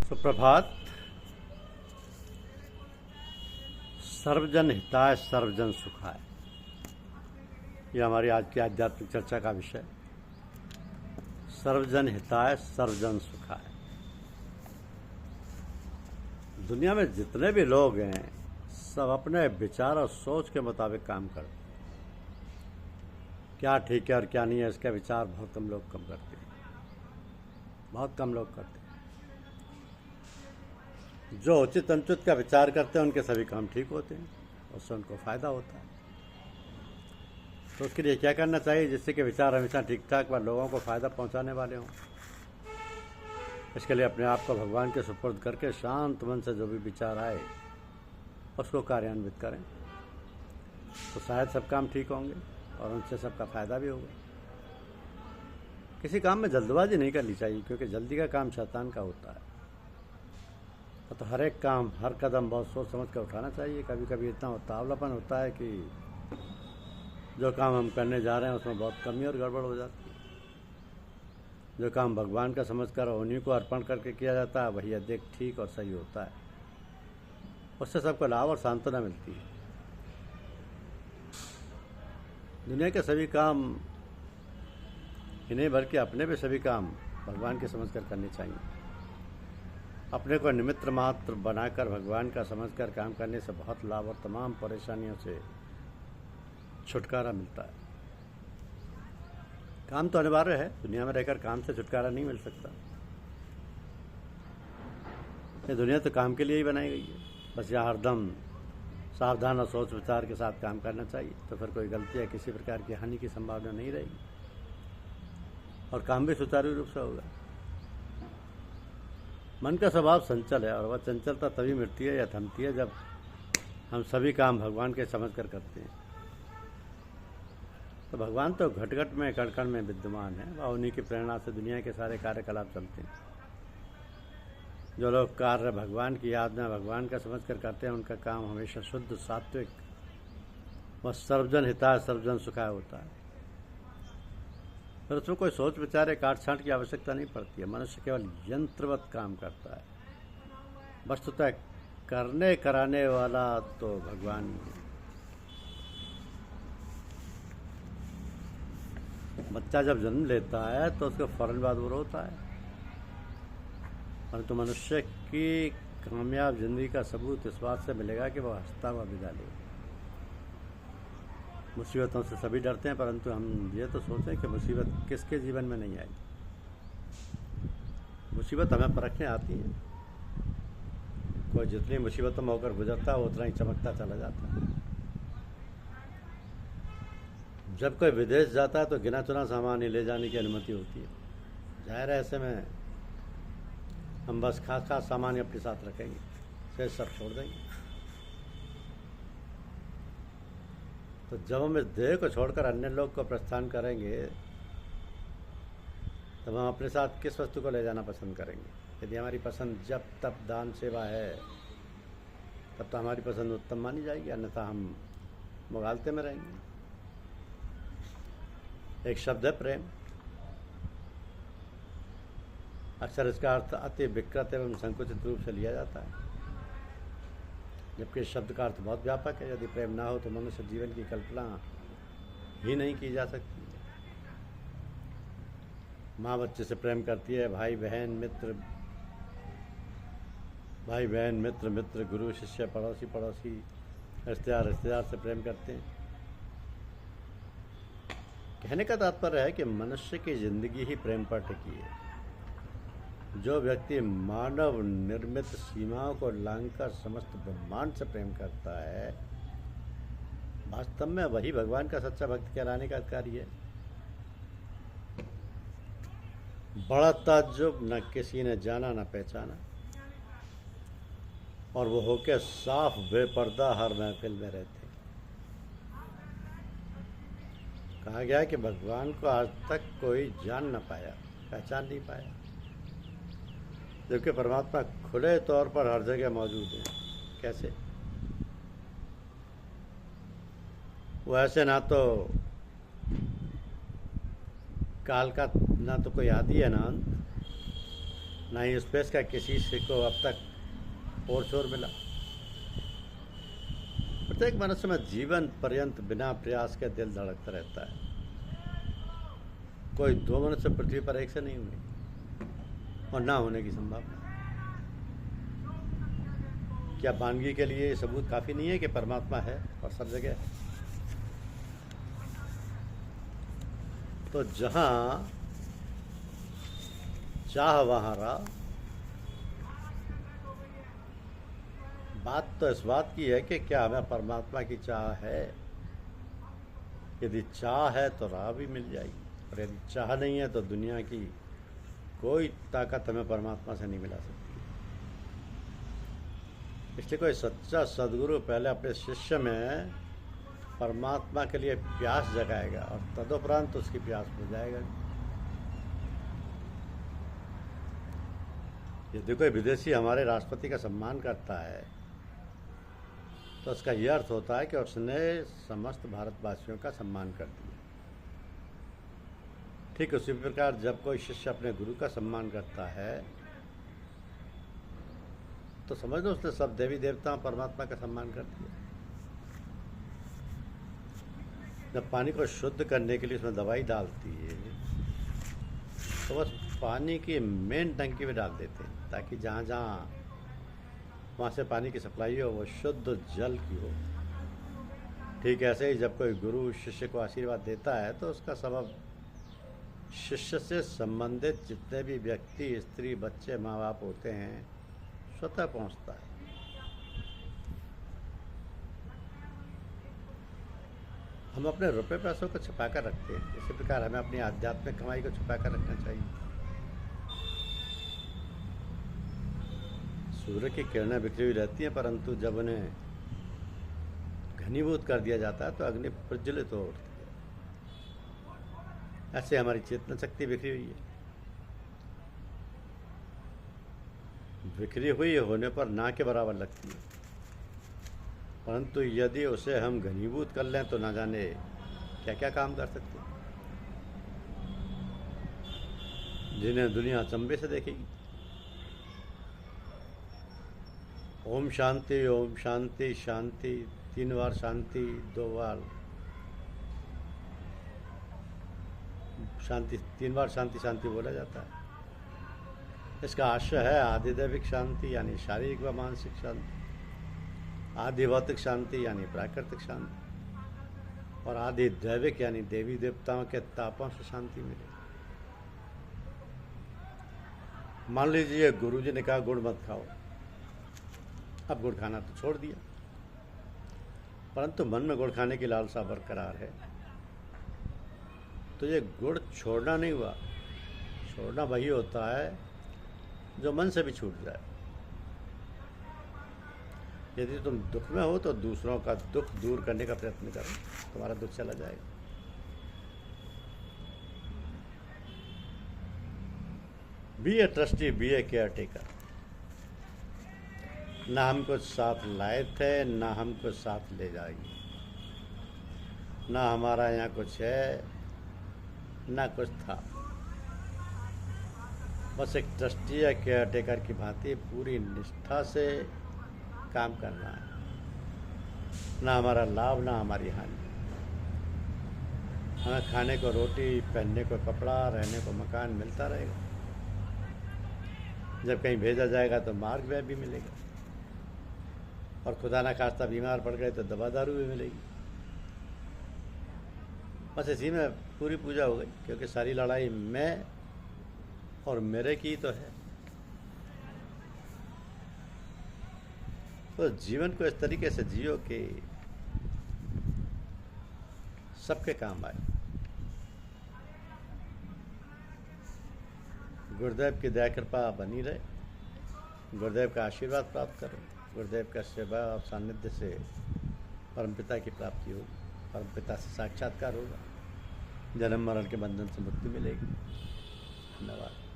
सुप्रभात। सर्वजन हिताय सर्वजन सुखाय, यह हमारी आज की आध्यात्मिक चर्चा का विषय। सर्वजन हिताय सर्वजन सुखाय। दुनिया में जितने भी लोग हैं सब अपने विचार और सोच के मुताबिक काम करते हैं। क्या ठीक है और क्या नहीं है इसका विचार बहुत कम लोग करते हैं, बहुत कम लोग करते हैं। जो उचित अनुचित का विचार करते हैं उनके सभी काम ठीक होते हैं, उससे उनको फ़ायदा होता है। तो उसके लिए क्या करना चाहिए जिससे कि विचार हमेशा ठीक ठाक व लोगों को फ़ायदा पहुंचाने वाले हों। इसके लिए अपने आप को भगवान के सुपुर्द करके शांत मन से जो भी विचार आए उसको कार्यान्वित करें, तो शायद सब काम ठीक होंगे और उनसे सबका फ़ायदा भी होगा। किसी काम में जल्दबाजी नहीं करनी चाहिए, क्योंकि जल्दी का काम शैतान का होता है। तो हर एक काम, हर कदम बहुत सोच समझ कर उठाना चाहिए। कभी कभी इतना उतावलापन होता है कि जो काम हम करने जा रहे हैं उसमें बहुत कमी और गड़बड़ हो जाती है। जो काम भगवान का समझकर उन्हीं को अर्पण करके किया जाता है वही अधिक ठीक और सही होता है। उससे सबको लाभ और सांत्वना मिलती है। दुनिया के सभी काम ही नहीं बल्कि अपने भी सभी काम भगवान के समझकर करने चाहिए। अपने को निमित्त मात्र बनाकर भगवान का समझकर काम करने से बहुत लाभ और तमाम परेशानियों से छुटकारा मिलता है। काम तो अनिवार्य है, दुनिया में रहकर काम से छुटकारा नहीं मिल सकता। ये दुनिया तो काम के लिए ही बनाई गई है। बस यहाँ हरदम सावधान और सोच विचार के साथ काम करना चाहिए, तो फिर कोई गलती या किसी प्रकार की हानि की संभावना नहीं रहेगी और काम भी सुचारू रूप से होगा। मन का स्वभाव संचल है और वह चंचलता तभी मिटती है या थमती है जब हम सभी काम भगवान के समझ कर करते हैं। तो भगवान तो घट घट में कण कण में विद्यमान है, वह उन्हीं की प्रेरणा से दुनिया के सारे कार्यकलाप चलते हैं। जो लोग कार्य भगवान की याद में भगवान का समझ कर करते हैं उनका काम हमेशा शुद्ध, सात्विक व सर्वजन हिताय सर्वजन सुखाय होता है। फिर उसमें कोई सोच विचार या काट छांट की आवश्यकता नहीं पड़ती है। मनुष्य केवल यंत्रवत काम करता है। वस्तुतः करने कराने वाला तो भगवान ही है। बच्चा जब जन्म लेता है तो उसका फौरन बाद वो रोता है, परंतु मनुष्य की कामयाब जिंदगी का सबूत इस बात से मिलेगा कि वह हंसता हुआ विदा लेगा। मुसीबतों से सभी डरते हैं, परंतु हम ये तो सोचें कि मुसीबत किसके जीवन में नहीं आई। मुसीबत हमें परखने आती है। कोई जितनी मुसीबतों में होकर गुजरता है उतना ही चमकता चला जाता है। जब कोई विदेश जाता है तो गिना चुना सामान ही ले जाने की अनुमति होती है। जाहिर है ऐसे में हम बस खास खास सामान ही अपने साथ रखेंगे, फिर सब छोड़ देंगे। तो जब हम इस देह को छोड़कर अन्य लोग को प्रस्थान करेंगे तब हम अपने साथ किस वस्तु को ले जाना पसंद करेंगे। यदि हमारी पसंद जब तब दान सेवा है तब तो हमारी पसंद उत्तम मानी जाएगी, अन्यथा हम मुगालते में रहेंगे। एक शब्द है प्रेम। अक्सर इसका अर्थ अति विकृत एवं संकुचित रूप से लिया जाता है, जबकि इस शब्द का अर्थ बहुत व्यापक है। यदि प्रेम ना हो तो मनुष्य जीवन की कल्पना ही नहीं की जा सकती। माँ बच्चे से प्रेम करती है, भाई बहन मित्र मित्र, गुरु शिष्य, पड़ोसी पड़ोसी, रिश्तेदार से प्रेम करते हैं। कहने का तात्पर्य है कि मनुष्य की जिंदगी ही प्रेम पर टिकी है। जो व्यक्ति मानव निर्मित सीमाओं को लांघकर समस्त ब्रह्मांड से प्रेम करता है वास्तव में वही भगवान का सच्चा भक्त कहलाने का अधिकारी है। बड़ा ताज्जुब, न किसी ने जाना न पहचाना, और वो होके साफ बेपर्दा हर महफिल में रहते। कहा गया कि भगवान को आज तक कोई जान न पाया, पहचान नहीं पाया, जबकि परमात्मा खुले तौर पर हर जगह मौजूद है। कैसे? वो ऐसे ना तो काल का ना तो कोई आदि है ना अंत, ना ही स्पेस का किसी से को अब तक और छोर मिला। प्रत्येक मनुष्य में जीवन पर्यंत बिना प्रयास के दिल धड़कता रहता है। कोई दो मनुष्य पृथ्वी पर एक से नहीं हुए और ना होने की संभावना। क्या वानगी के लिए सबूत काफी नहीं है कि परमात्मा है और सब जगह है? तो जहां चाह वहां राह। बात तो इस बात की है कि क्या हमें परमात्मा की चाह है। यदि चाह है तो राह भी मिल जाएगी, और यदि चाह नहीं है तो दुनिया की कोई ताकत हमें परमात्मा से नहीं मिला सकती। इसलिए कोई सच्चा सदगुरु पहले अपने शिष्य में परमात्मा के लिए प्यास जगाएगा और तदुपरांत उसकी प्यास बुझाएगा। यदि कोई विदेशी हमारे राष्ट्रपति का सम्मान करता है तो उसका यह अर्थ होता है कि उसने समस्त भारतवासियों का सम्मान कर दिया। ठीक उसी प्रकार जब कोई शिष्य अपने गुरु का सम्मान करता है तो समझ लो उसने सब देवी देवताओं परमात्मा का सम्मान कर दिया। जब पानी को शुद्ध करने के लिए उसमें दवाई डालती है तो बस पानी की मेन टंकी में डाल देते हैं ताकि जहाँ जहाँ वहाँ से पानी की सप्लाई हो वो शुद्ध जल की हो। ठीक ऐसे ही जब कोई गुरु शिष्य को आशीर्वाद देता है तो उसका सबब शिष्य से संबंधित जितने भी व्यक्ति, स्त्री, बच्चे, माँ बाप होते हैं स्वतः पहुँचता है। हम अपने रुपए पैसों को छुपा कर रखते हैं, इसी प्रकार हमें अपनी आध्यात्मिक कमाई को छुपा कर रखना चाहिए। सूर्य की किरणें बिखरी हुई रहती हैं, परंतु जब उन्हें घनीभूत कर दिया जाता है तो अग्नि प्रज्वलित हो उठती है। ऐसे हमारी चेतना शक्ति बिखरी हुई है। बिखरी हुई होने पर ना के बराबर लगती है, परंतु यदि उसे हम घनीभूत कर लें तो ना जाने क्या क्या काम कर सकते हैं, जिन्हें दुनिया अचंभे से देखेगी। ओम शांति शांति 3 बार शांति, 2 बार शांति, 3 बार शांति शांति बोला जाता है। इसका आशय है आधिदैविक शांति यानी शारीरिक व मानसिक शांति, आदि भौतिक शांति यानी प्राकृतिक शांति, और आदि दैविक यानी देवी देवताओं के तापों से शांति मिले। मान लीजिए गुरुजी ने कहा गुड़ मत खाओ, अब गुड़ खाना तो छोड़ दिया, परंतु मन में गुड़ खाने की लालसा बरकरार है, तो ये गुड़ छोड़ना नहीं हुआ। छोड़ना वही होता है जो मन से भी छूट जाए। यदि तुम दुख में हो तो दूसरों का दुख दूर करने का प्रयत्न करो, तुम्हारा दुख चला जाएगा। B a trustee, B A care taker. ना हम कुछ साथ लाए थे, ना हम कुछ साथ ले जाएंगे, ना हमारा यहाँ कुछ है, ना कुछ था। बस एक ट्रस्टी या केयर टेकर की भांति पूरी निष्ठा से काम करना है। ना हमारा लाभ, ना हमारी हानि। हमें खाने को रोटी, पहनने को कपड़ा, रहने को मकान मिलता रहेगा। जब कहीं भेजा जाएगा तो मार्ग में भी मिलेगा, और खुदा ना खास्ता बीमार पड़ गए तो दवा दारू भी मिलेगी। बस इसी में पूरी पूजा हो गई, क्योंकि सारी लड़ाई मैं और मेरे की तो है। तो जीवन को इस तरीके से जियो कि सबके काम आए। गुरुदेव की दया कृपा बनी रहे, गुरुदेव का आशीर्वाद प्राप्त करो, गुरुदेव का सेवा और सानिध्य से परमपिता की प्राप्ति होगी, परमपिता से साक्षात्कार होगा, जन्म मरण के बंधन से मुक्ति मिलेगी। धन्यवाद।